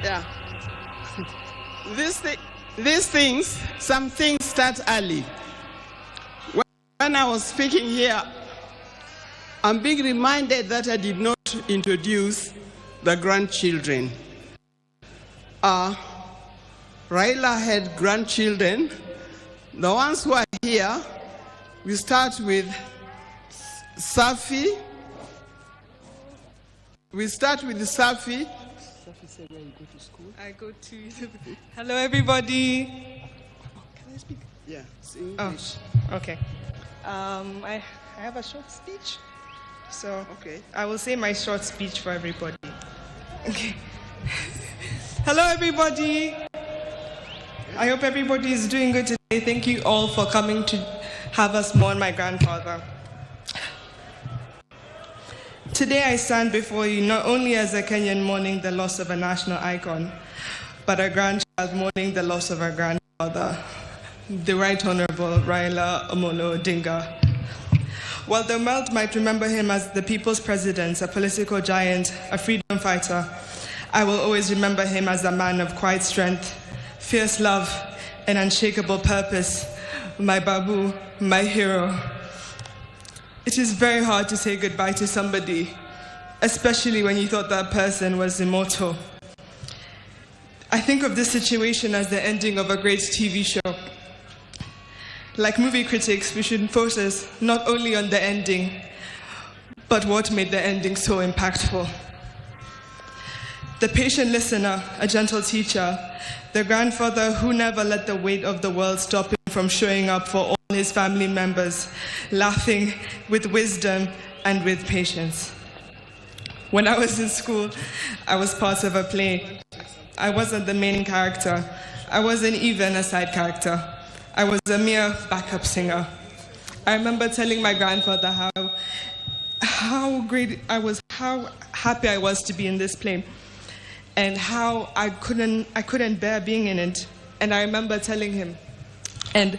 Yeah. These things, some things start early. When I was speaking here, I'm being reminded that I did not introduce the grandchildren. Raila had grandchildren. The ones who are here, we start with Safi. We start with Safi. Safi said where you go to school. I go to university. Hello, everybody. Can I speak? Yeah, it's English. Oh, okay. I have a short speech. So okay. I will say my short speech for everybody. Okay. Hello, everybody. I hope everybody is doing good today. Thank you all for coming to have us mourn my grandfather. Today I stand before you not only as a Kenyan mourning the loss of a national icon, but a grandchild mourning the loss of our grandfather, the Right Honorable RAILA Odinga. While the world might remember him as the people's president, a political giant, a freedom fighter, I will always remember him as a man of quiet strength, fierce love, and unshakable purpose, my Babu, my hero. It is very hard to say goodbye to somebody, especially when you thought that person was immortal. I think of this situation as the ending of a great TV show. Like movie critics, we should focus not only on the ending, but what made the ending so impactful. The patient listener, a gentle teacher, the grandfather who never let the weight of the world stop him from showing up for all his family members, laughing with wisdom and with patience. When I was in school, I was part of a play. I wasn't the main character. I wasn't even a side character. I was a mere backup singer. I remember telling my grandfather how great I was, how happy I was to be in this play, and how I couldn't bear being in it. And I remember telling him, and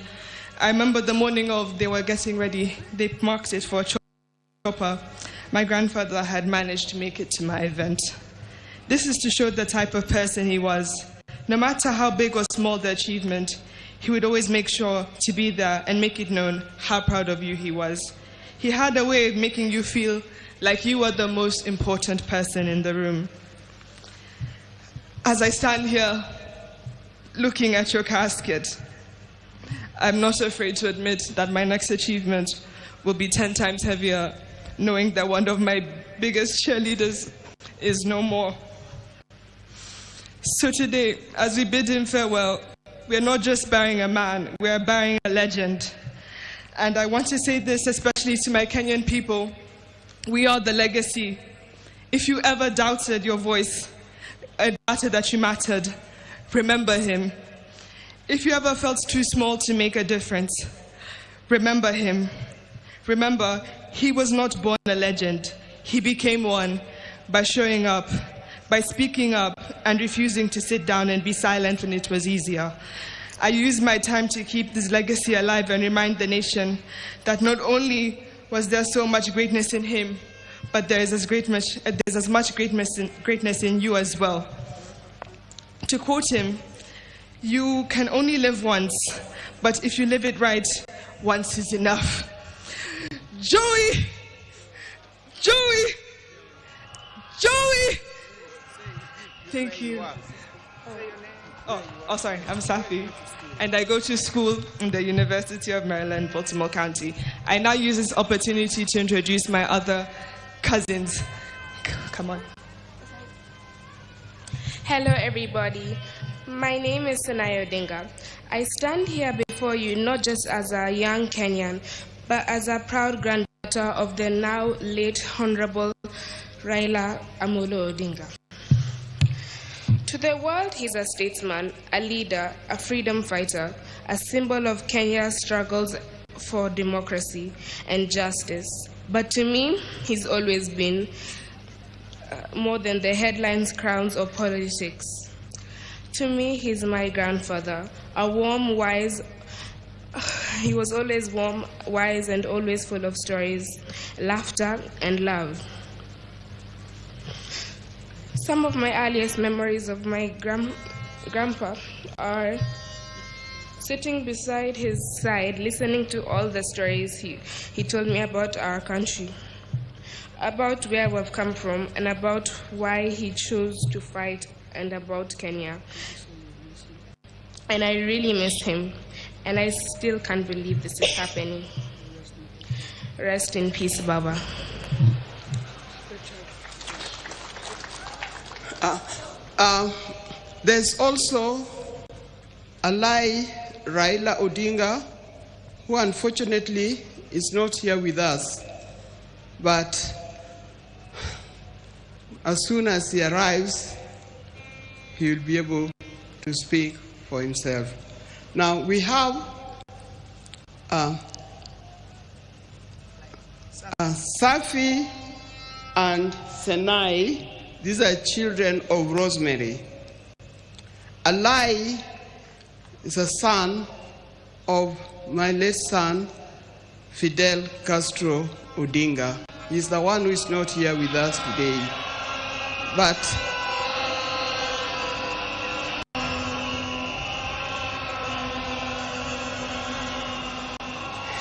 I remember the morning of they were getting ready, they marked it for a chopper. My grandfather had managed to make it to my event. This is to show the type of person he was. No matter how big or small the achievement, he would always make sure to be there and make it known how proud of you he was. He had a way of making you feel like you were the most important person in the room. As I stand here looking at your casket, I'm not afraid to admit that my next achievement will be 10 times heavier, knowing that one of my biggest cheerleaders is no more. So today, as we bid him farewell, we are not just burying a man, we are burying a legend. And I want to say this especially to my Kenyan people. We are the legacy. If you ever doubted your voice, doubted that you mattered, remember him. If you ever felt too small to make a difference, remember him. Remember, he was not born a legend. He became one by showing up, by speaking up and refusing to sit down and be silent when it was easier. I use my time to keep this legacy alive and remind the nation that not only was there so much greatness in him, but there's as much greatness in you as well. To quote him, you can only live once, but if you live it right, once is enough. Joey! Joey! Joey! Thank you. Oh, sorry, I'm Safi, and I go to school in the University of Maryland, Baltimore County. I now use this opportunity to introduce my other cousins. Come on. Hello, everybody. My name is RAILA Odinga. I stand here before you not just as a young Kenyan, but as a proud granddaughter of the now late Honorable RAILA Odinga. To the world, he's a statesman, a leader, a freedom fighter, a symbol of Kenya's struggles for democracy and justice. But to me, he's always been more than the headlines, crowns, or politics. To me, he's my grandfather, a warm, wise. He was always warm, wise, and always full of stories, laughter, and love. Some of my earliest memories of my grandpa are sitting beside his side, listening to all the stories he told me about our country, about where we've come from, and about why he chose to fight, and about Kenya. And I really miss him, and I still can't believe this is happening. Rest in peace, Baba. There's also RAILA Odinga, who unfortunately is not here with us. But as soon as he arrives, he will be able to speak for himself. Now we have Safi and Senai. These are children of Rosemary. Alai is a son of my late son, Fidel Castro Odinga. He's the one who is not here with us today. But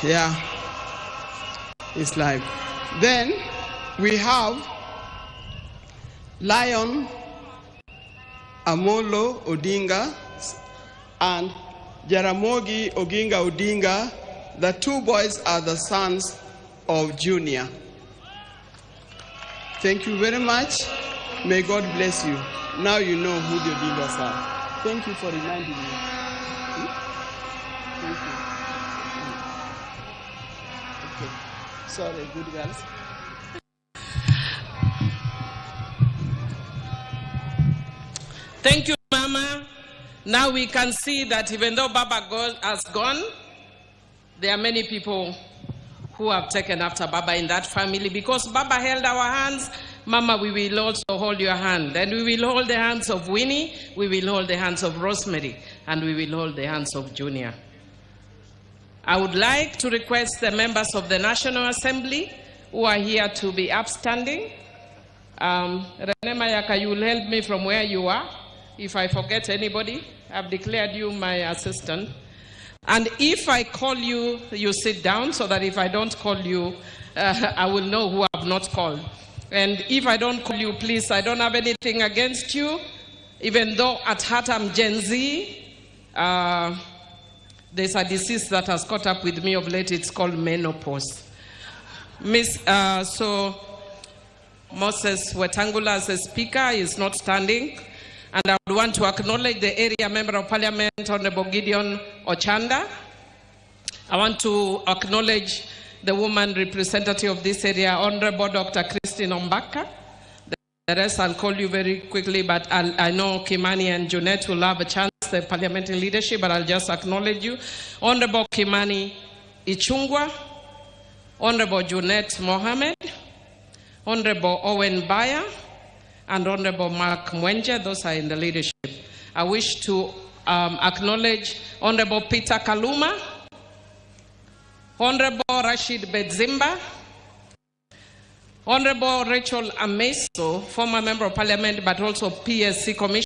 yeah, it's live. Then we have Lion Amolo Odinga and Jaramogi Oginga Odinga. The two boys are the sons of Junior. Thank you very much. May God bless you. Now you know who the Odingas are. Thank you for reminding me. Thank you. Okay. Sorry, good girls. Thank you, Mama. Now we can see that even though Baba has gone, there are many people who have taken after Baba in that family. Because Baba held our hands, Mama, we will also hold your hand. And we will hold the hands of Winnie, we will hold the hands of Rosemary, and we will hold the hands of Junior. I would like to request the members of the National Assembly who are here to be upstanding. Rene Mayaka, you will help me from where you are. If I forget anybody, I've declared you my assistant. And if I call you, you sit down so that if I don't call you, I will know who I've not called. And if I don't call you, please, I don't have anything against you. Even though at heart I'm Gen Z, there's a disease that has caught up with me of late. It's called menopause. So Moses Wetangula as a speaker is not standing. And I would want to acknowledge the area member of parliament, Honorable Gideon Ochanda. I want to acknowledge the woman representative of this area, Honorable Dr. Christine Ombaka. The rest I'll call you very quickly, but I know Kimani and Junet will have a chance, the parliamentary leadership, but I'll just acknowledge you. Honorable Kimani Ichungwa, Honorable Junet Mohammed, Honorable Owen Bayer, and Honorable Mark Mwenje. Those are in the leadership. I wish to acknowledge Honorable Peter Kaluma, Honorable Rashid Bedzimba, Honorable Rachel Ameso, former member of parliament but also PSC commissioner.